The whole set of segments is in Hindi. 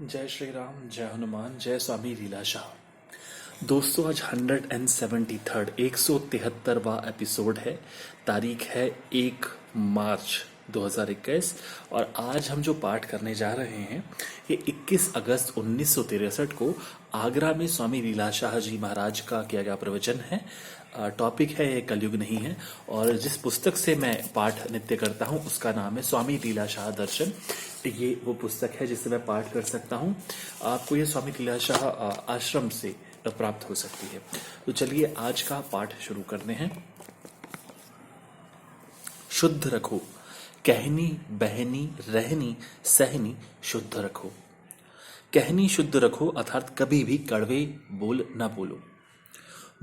जय श्री राम, जय हनुमान, जय स्वामी लीलाशाह। दोस्तों, आज 173वां एपिसोड है। तारीख है 1 मार्च 2021 और आज हम जो पाठ करने जा रहे हैं ये 21 अगस्त 1963 को आगरा में स्वामी लीलाशाह जी महाराज का किया गया प्रवचन है। टॉपिक है ये कलयुग नहीं है और जिस पुस्तक से मैं पाठ नित्य करता हूँ उसका नाम है स्वामी लीलाशाह दर्शन। ये वो पुस्तक है जिससे मैं पाठ कर सकता हूँ। आपको ये स्वामी लीलाशाह आश्रम से प्राप्त हो सकती है। तो चलिए आज का पाठ शुरू करते हैं। शुद्ध रखो, कहनी बहनी रहनी सहनी शुद्ध रखो। कहनी शुद्ध रखो अर्थात कभी भी कड़वे बोल न बोलो।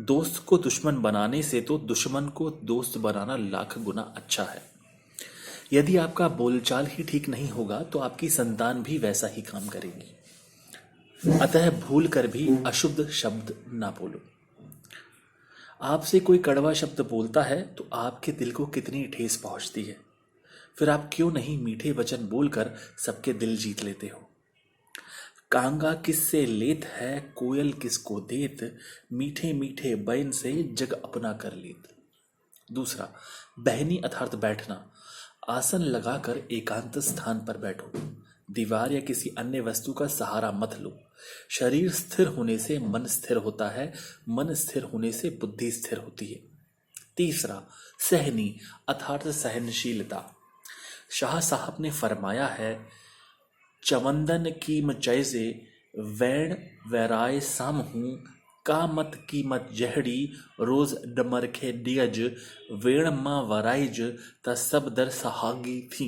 दोस्त को दुश्मन बनाने से तो दुश्मन को दोस्त बनाना लाख गुना अच्छा है। यदि आपका बोलचाल ही ठीक नहीं होगा तो आपकी संतान भी वैसा ही काम करेगी। अतः भूल कर भी अशुद्ध शब्द ना बोलो। आपसे कोई कड़वा शब्द बोलता है तो आपके दिल को कितनी ठेस पहुंचती है। फिर आप क्यों नहीं मीठे वचन बोलकर सबके दिल जीत लेते हो। कांगा किससे लेत है, कोयल किसको देत, मीठे मीठे बैन से जग अपना कर लेत। दूसरा, बहनी अर्थात बैठना। आसन लगाकर एकांत स्थान पर बैठो। दीवार या किसी अन्य वस्तु का सहारा मत लो। शरीर स्थिर होने से मन स्थिर होता है, मन स्थिर होने से बुद्धि स्थिर होती है। तीसरा, सहनी अर्थात सहनशीलता। शाह साहब ने फरमाया है, चवंदन की मचैसे वैण वैराय साम हूँ, का मत की मत जहड़ी रोज डमरखे डियज, वेण माँ वराइज त सब दर सहागी थी।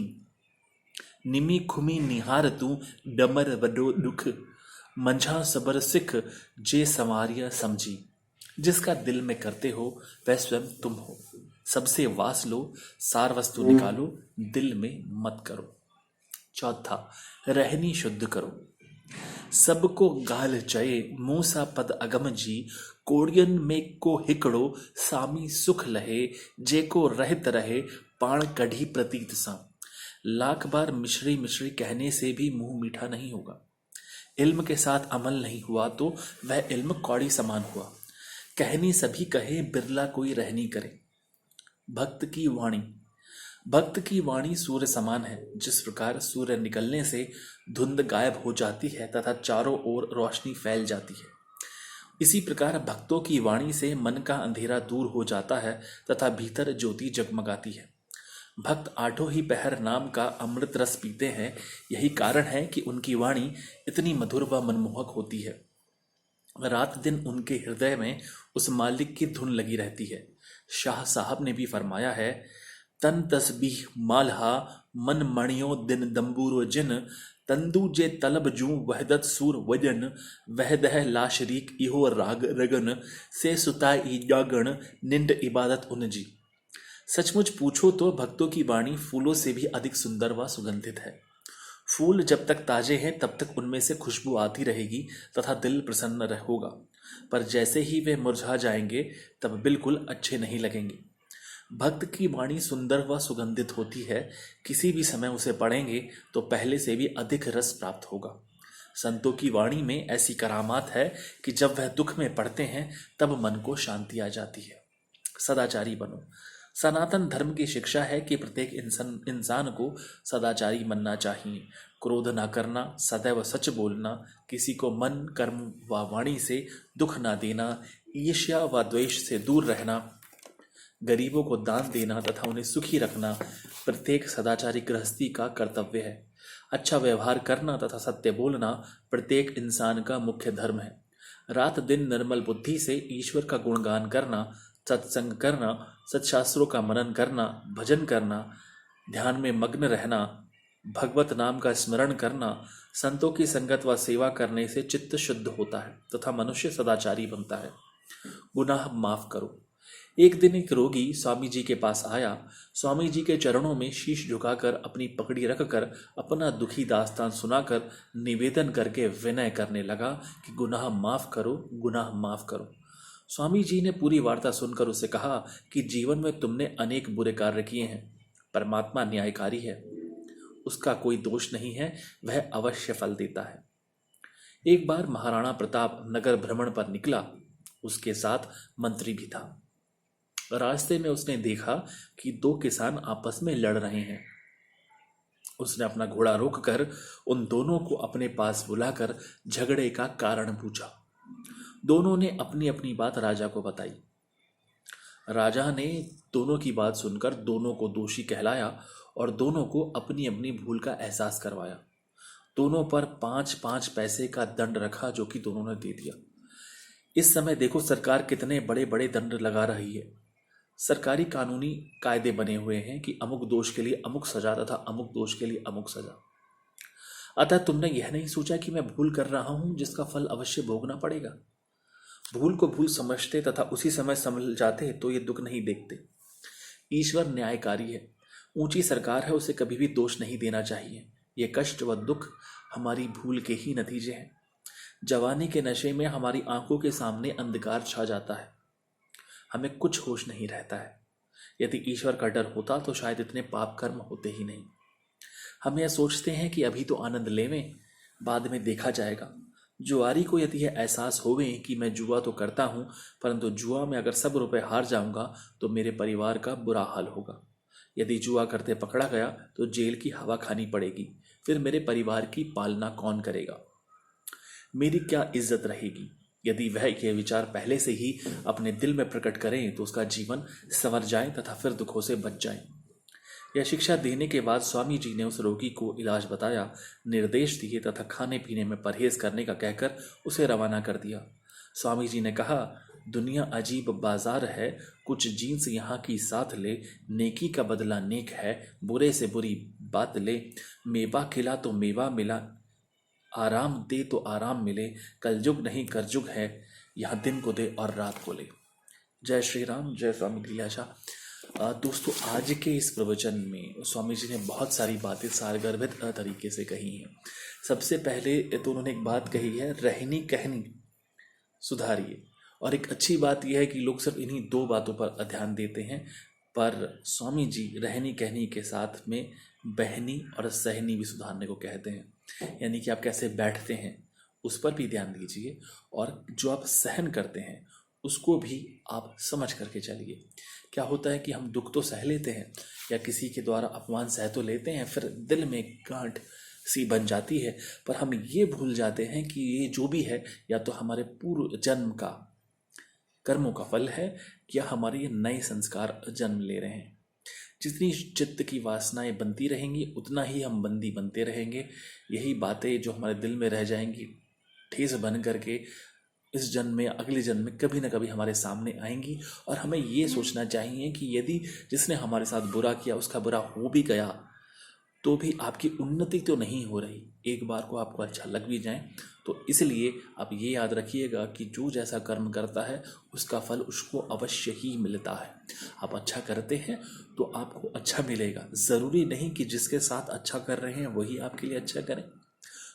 निमी खुमी निहार तू डमर वडो दुख, मंझा सबर सिख जे संवारिया समझी। जिसका दिल में करते हो वह स्वयं तुम हो। सबसे वास लो, सार वस्तु निकालो, दिल में मत करो। चौथा, रहनी शुद्ध करो। सबको गाल चये मूसा पद अगम जी, कोड़ियन में को हिकड़ो सामी सुख लहे, जे को रहत रहे पाण कढ़ी प्रतीत सा। लाख बार मिश्री मिश्री कहने से भी मुंह मीठा नहीं होगा। इल्म के साथ अमल नहीं हुआ तो वह इल्म कौड़ी समान हुआ। कहनी सभी कहे, बिरला कोई रहनी करे। भक्त की वाणी। भक्त की वाणी सूर्य समान है। जिस प्रकार सूर्य निकलने से धुंध गायब हो जाती है तथा चारों ओर रोशनी फैल जाती है, इसी प्रकार भक्तों की वाणी से मन का अंधेरा दूर हो जाता है तथा भीतर ज्योति जगमगाती है। भक्त आठों ही पहर नाम का अमृत रस पीते हैं। यही कारण है कि उनकी वाणी इतनी मधुर व मनमोहक होती है। रात दिन उनके हृदय में उस मालिक की धुन लगी रहती है। शाह साहब ने भी फरमाया है, तन तस्बीह मालहा मन मणियों दिन दम्बूरो जिन, तंदू जे तलब जू वहदत सूर वजन, वहदह लाशरीक इहो राग रगन, से सुताई जागण निंद इबादत उन जी। सचमुच पूछो तो भक्तों की वाणी फूलों से भी अधिक सुंदर व सुगंधित है। फूल जब तक ताजे हैं तब तक उनमें से खुशबू आती रहेगी तथा दिल प्रसन्न होगा, पर जैसे ही वे मुरझा जाएंगे तब बिल्कुल अच्छे नहीं लगेंगे। भक्त की वाणी सुंदर व सुगंधित होती है। किसी भी समय उसे पढ़ेंगे तो पहले से भी अधिक रस प्राप्त होगा। संतों की वाणी में ऐसी करामात है कि जब वह दुख में पड़ते हैं तब मन को शांति आ जाती है। सदाचारी बनो। सनातन धर्म की शिक्षा है कि प्रत्येक इंसान को सदाचारी बनना चाहिए। क्रोध ना करना, सदैव सच बोलना, किसी को मन कर्म व वाणी से दुख ना देना, ईर्ष्या व द्वेष से दूर रहना, गरीबों को दान देना तथा उन्हें सुखी रखना प्रत्येक सदाचारी गृहस्थी का कर्तव्य है। अच्छा व्यवहार करना तथा सत्य बोलना प्रत्येक इंसान का मुख्य धर्म है। रात दिन निर्मल बुद्धि से ईश्वर का गुणगान करना, सत्संग करना, सत्शास्त्रों का मनन करना, भजन करना, ध्यान में मग्न रहना, भगवत नाम का स्मरण करना, संतों की संगत व सेवा करने से चित्त शुद्ध होता है तथा मनुष्य सदाचारी बनता है। गुनाह माफ करो। एक दिन एक रोगी स्वामी जी के पास आया। स्वामी जी के चरणों में शीश झुकाकर अपनी पगड़ी रखकर अपना दुखी दास्तान सुनाकर निवेदन करके विनय करने लगा कि गुनाह माफ करो, गुनाह माफ करो। स्वामी जी ने पूरी वार्ता सुनकर उसे कहा कि जीवन में तुमने अनेक बुरे कार्य किए हैं। परमात्मा न्यायकारी है, उसका कोई दोष नहीं है, वह अवश्य फल देता है। एक बार महाराणा प्रताप नगर भ्रमण पर निकला। उसके साथ मंत्री भी था। रास्ते में उसने देखा कि दो किसान आपस में लड़ रहे हैं। उसने अपना घोड़ा रोककर उन दोनों को अपने पास बुलाकर झगड़े का कारण पूछा। दोनों ने अपनी अपनी बात राजा को बताई। राजा ने दोनों की बात सुनकर दोनों को दोषी कहलाया और दोनों को अपनी अपनी भूल का एहसास करवाया। दोनों पर 5-5 पैसे का दंड रखा, जो कि दोनों ने दे दिया। इस समय देखो सरकार कितने बड़े बड़े दंड लगा रही है। सरकारी कानूनी कायदे बने हुए हैं कि अमुक दोष के लिए अमुक सजा तथा अमुक दोष के लिए अमुक सजा। अतः तुमने यह नहीं सोचा कि मैं भूल कर रहा हूं जिसका फल अवश्य भोगना पड़ेगा। भूल को भूल समझते तथा उसी समय समझ जाते तो ये दुख नहीं देखते। ईश्वर न्यायकारी है, ऊंची सरकार है, उसे कभी भी दोष नहीं देना चाहिए। ये कष्ट व दुख हमारी भूल के ही नतीजे हैं। जवानी के नशे में हमारी आंखों के सामने अंधकार छा जाता है, हमें कुछ होश नहीं रहता है। यदि ईश्वर का डर होता तो शायद इतने पाप कर्म होते ही नहीं। हम यह सोचते हैं कि अभी तो आनंद लेवें, बाद में देखा जाएगा। जुआरी को यदि यह एहसास होवे कि मैं जुआ तो करता हूँ, परंतु जुआ में अगर सब रुपए हार जाऊंगा तो मेरे परिवार का बुरा हाल होगा। यदि जुआ करते पकड़ा गया तो जेल की हवा खानी पड़ेगी, फिर मेरे परिवार की पालना कौन करेगा, मेरी क्या इज्जत रहेगी। यदि वह यह विचार पहले से ही अपने दिल में प्रकट करें तो उसका जीवन संवर जाए तथा फिर दुखों से बच जाए। यह शिक्षा देने के बाद स्वामी जी ने उस रोगी को इलाज बताया, निर्देश दिए तथा खाने पीने में परहेज करने का कहकर उसे रवाना कर दिया। स्वामी जी ने कहा, दुनिया अजीब बाजार है, कुछ जीन्स यहाँ की साथ ले, नेकी का बदला नेक है, बुरे से बुरी बात ले, मेवा खिला तो मेवा मिला, आराम दे तो आराम मिले, कलयुग नहीं करजुग है, यहाँ दिन को दे और रात को ले। जय श्री राम, जय स्वामी लीलाशाह। दोस्तों, आज के इस प्रवचन में स्वामी जी ने बहुत सारी बातें सारगर्भित तरीके से कही हैं। सबसे पहले तो उन्होंने एक बात कही है, रहनी कहनी सुधारिए। और एक अच्छी बात यह है कि लोग सिर्फ इन्हीं दो बातों पर ध्यान देते हैं, पर स्वामी जी रहनी कहनी के साथ में बहनी और सहनी भी सुधारने को कहते हैं। यानी कि आप कैसे बैठते हैं उस पर भी ध्यान दीजिए, और जो आप सहन करते हैं उसको भी आप समझ करके चलिए। क्या होता है कि हम दुख तो सह लेते हैं या किसी के द्वारा अपमान सह तो लेते हैं, फिर दिल में गांठ सी बन जाती है, पर हम ये भूल जाते हैं कि ये जो भी है या तो हमारे पूर्व जन्म का कर्मों का फल है या हमारे ये नए संस्कार जन्म ले रहे हैं। जितनी चित्त की वासनाएं बनती रहेंगी उतना ही हम बंदी बनते रहेंगे। यही बातें जो हमारे दिल में रह जाएंगी ठेस बन करके इस जन्म में अगले जन्म में कभी ना कभी हमारे सामने आएंगी। और हमें ये सोचना चाहिए कि यदि जिसने हमारे साथ बुरा किया उसका बुरा हो भी गया तो भी आपकी उन्नति तो नहीं हो रही, एक बार को आपको अच्छा लग भी जाए। तो इसलिए आप ये याद रखिएगा कि जो जैसा कर्म करता है उसका फल उसको अवश्य ही मिलता है। आप अच्छा करते हैं तो आपको अच्छा मिलेगा, ज़रूरी नहीं कि जिसके साथ अच्छा कर रहे हैं वही आपके लिए अच्छा करें।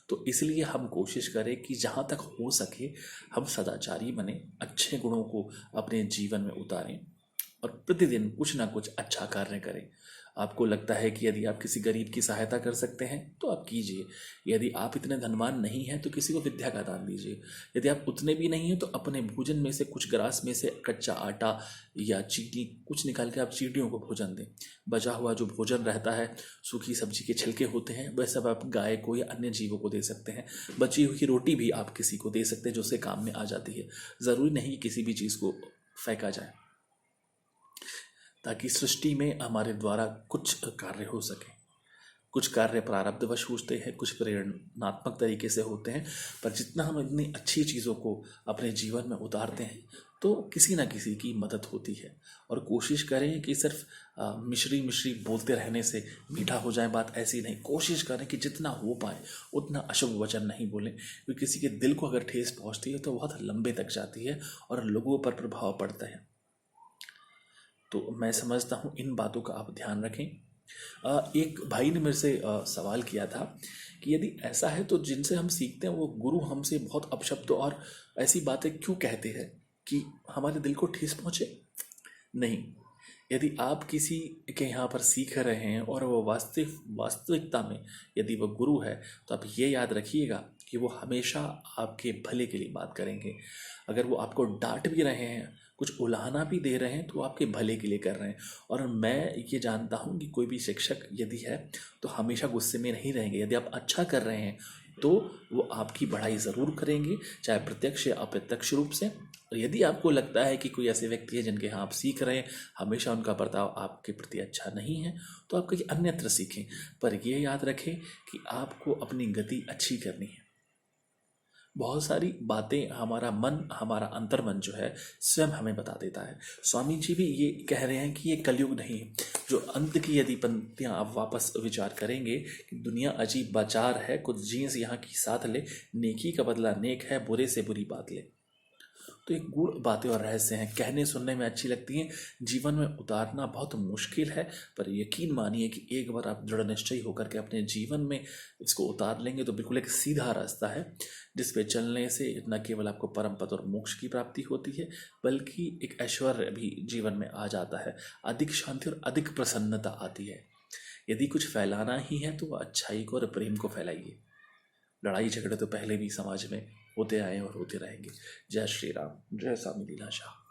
तो इसलिए हम कोशिश करें कि जहाँ तक हो सके हम सदाचारी बने, अच्छे गुणों को अपने जीवन में उतारें और प्रतिदिन कुछ ना कुछ अच्छा कार्य करें। आपको लगता है कि यदि आप किसी गरीब की सहायता कर सकते हैं तो आप कीजिए। यदि आप इतने धनवान नहीं हैं तो किसी को विद्या का दान दीजिए। यदि आप उतने भी नहीं हैं तो अपने भोजन में से कुछ ग्रास में से कच्चा आटा या चीनी कुछ निकाल के आप चींटियों को भोजन दें। बचा हुआ जो भोजन रहता है, सूखी सब्जी के छिलके होते हैं, वह सब आप गाय को या अन्य जीवों को दे सकते हैं। बची हुई रोटी भी आप किसी को दे सकते हैं जो उससे काम में आ जाती है। ज़रूरी नहीं कि किसी भी चीज़ को फेंका जाए, ताकि सृष्टि में हमारे द्वारा कुछ कार्य हो सके। कुछ कार्य प्रारब्धवश होते हैं, कुछ प्रेरणात्मक तरीके से होते हैं, पर जितना हम इतनी अच्छी चीज़ों को अपने जीवन में उतारते हैं तो किसी ना किसी की मदद होती है। और कोशिश करें कि सिर्फ मिश्री मिश्री बोलते रहने से मीठा हो जाए, बात ऐसी नहीं। कोशिश करें कि जितना हो पाए उतना अशुभ वचन नहीं बोलें, क्योंकि किसी के दिल को अगर ठेस पहुँचती है तो बहुत लंबे तक जाती है और लोगों पर प्रभाव पड़ता है। तो मैं समझता हूँ इन बातों का आप ध्यान रखें। एक भाई ने मेरे से सवाल किया था कि यदि ऐसा है तो जिनसे हम सीखते हैं वो गुरु हमसे बहुत अपशब्द और ऐसी बातें क्यों कहते हैं कि हमारे दिल को ठेस पहुँचे। नहीं, यदि आप किसी के यहाँ पर सीख रहे हैं और वो वास्तविकता में यदि वो गुरु है, तो आप ये याद रखिएगा कि वो हमेशा आपके भले के लिए बात करेंगे। अगर वो आपको डांट भी रहे हैं, कुछ उलाहना भी दे रहे हैं, तो आपके भले के लिए कर रहे हैं। और मैं ये जानता हूँ कि कोई भी शिक्षक यदि है तो हमेशा गुस्से में नहीं रहेंगे। यदि आप अच्छा कर रहे हैं तो वो आपकी बढ़ाई ज़रूर करेंगे, चाहे प्रत्यक्ष या अप्रत्यक्ष रूप से। और यदि आपको लगता है कि कोई ऐसे व्यक्ति है जिनके यहाँ आप सीख रहे हैं, हमेशा उनका बर्ताव आपके प्रति अच्छा नहीं है, तो आप कहीं अन्यत्र सीखें। पर ये याद रखें कि आपको अपनी गति अच्छी करनी है। बहुत सारी बातें हमारा मन, हमारा अंतर्मन जो है स्वयं हमें बता देता है। स्वामी जी भी ये कह रहे हैं कि ये कलयुग नहीं है। जो अंत की यदि पंक्तियाँ आप वापस विचार करेंगे कि दुनिया अजीब बाजार है, कुछ जीन्स यहाँ की साथ ले, नेकी का बदला नेक है, बुरे से बुरी बात ले। तो ये गूढ़ बातें और रहस्य हैं, कहने सुनने में अच्छी लगती हैं, जीवन में उतारना बहुत मुश्किल है। पर यकीन मानिए कि एक बार आप दृढ़ निश्चयी होकर के अपने जीवन में इसको उतार लेंगे तो बिल्कुल एक सीधा रास्ता है, जिस पे चलने से न केवल आपको परम पद और मोक्ष की प्राप्ति होती है, बल्कि एक ऐश्वर्य भी जीवन में आ जाता है, अधिक शांति और अधिक प्रसन्नता आती है। यदि कुछ फैलाना ही है तो अच्छाई को और प्रेम को फैलाइए। लड़ाई झगड़े तो पहले भी समाज में होते आए और होते रहेंगे। जय श्री राम, जय स्वामी लीला शाह।